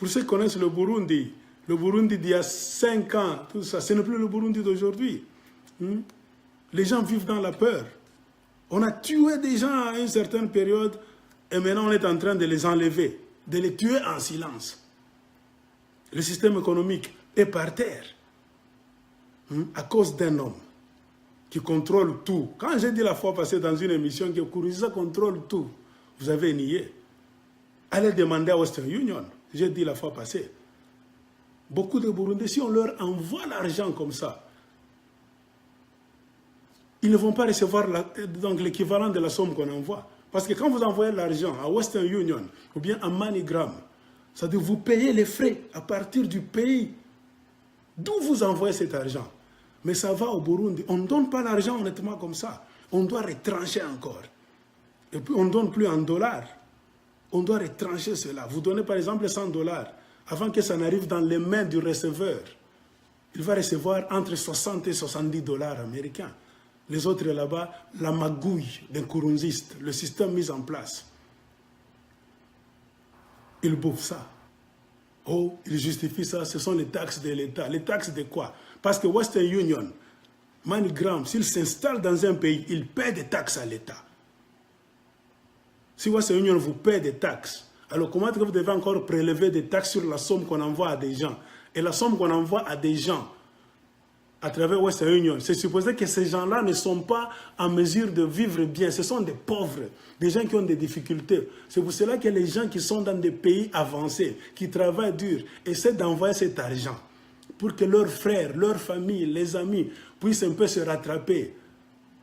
Pour ceux qui connaissent le Burundi d'il y a 5 ans, tout ça, ce n'est plus le Burundi d'aujourd'hui. Les gens vivent dans la peur. On a tué des gens à une certaine période et maintenant on est en train de les enlever, de les tuer en silence. Le système économique est par terre à cause d'un homme qui contrôle tout. Quand j'ai dit la fois passée dans une émission que Nkurunziza contrôle tout, vous avez nié. Allez demander à Western Union, j'ai dit la fois passée. Beaucoup de Burundais, si on leur envoie l'argent comme ça, ils ne vont pas recevoir l'équivalent de la somme qu'on envoie. Parce que quand vous envoyez l'argent à Western Union ou bien à MoneyGram, ça veut dire vous payez les frais à partir du pays d'où vous envoyez cet argent. Mais ça va au Burundi. On ne donne pas l'argent honnêtement comme ça. On doit retrancher encore. Et puis on ne donne plus en dollars. On doit retrancher cela. Vous donnez par exemple 100 $. Avant que ça n'arrive dans les mains du receveur, il va recevoir entre 60 et 70 $ américains. Les autres là-bas, la magouille d'un Nkurunziste, le système mis en place. Ils bouffent ça. Oh, ils justifient ça, ce sont les taxes de l'État. Les taxes de quoi? Parce que Western Union, MoneyGram, s'il s'installe dans un pays, il paie des taxes à l'État. Si Western Union vous paie des taxes, alors comment est-ce que vous devez encore prélever des taxes sur la somme qu'on envoie à des gens? Et la somme qu'on envoie à des gens à travers Western Union, c'est supposé que ces gens-là ne sont pas en mesure de vivre bien. Ce sont des pauvres, des gens qui ont des difficultés. C'est pour cela que les gens qui sont dans des pays avancés, qui travaillent dur, essaient d'envoyer cet argent pour que leurs frères, leurs familles, les amis puissent un peu se rattraper,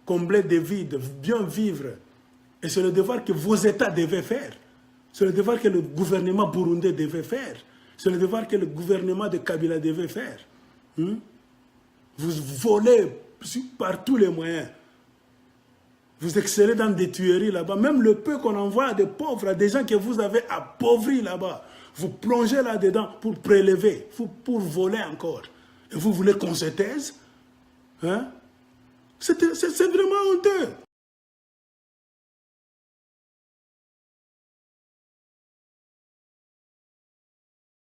combler des vides, bien vivre. Et c'est le devoir que vos États devaient faire. C'est le devoir que le gouvernement burundais devait faire. C'est le devoir que le gouvernement de Kabila devait faire. Vous volez par tous les moyens. Vous excellez dans des tueries là-bas. Même le peu qu'on envoie à des pauvres, à des gens que vous avez appauvris là-bas, vous plongez là-dedans pour prélever, pour voler encore. Et vous voulez qu'on se taise? C'est vraiment honteux.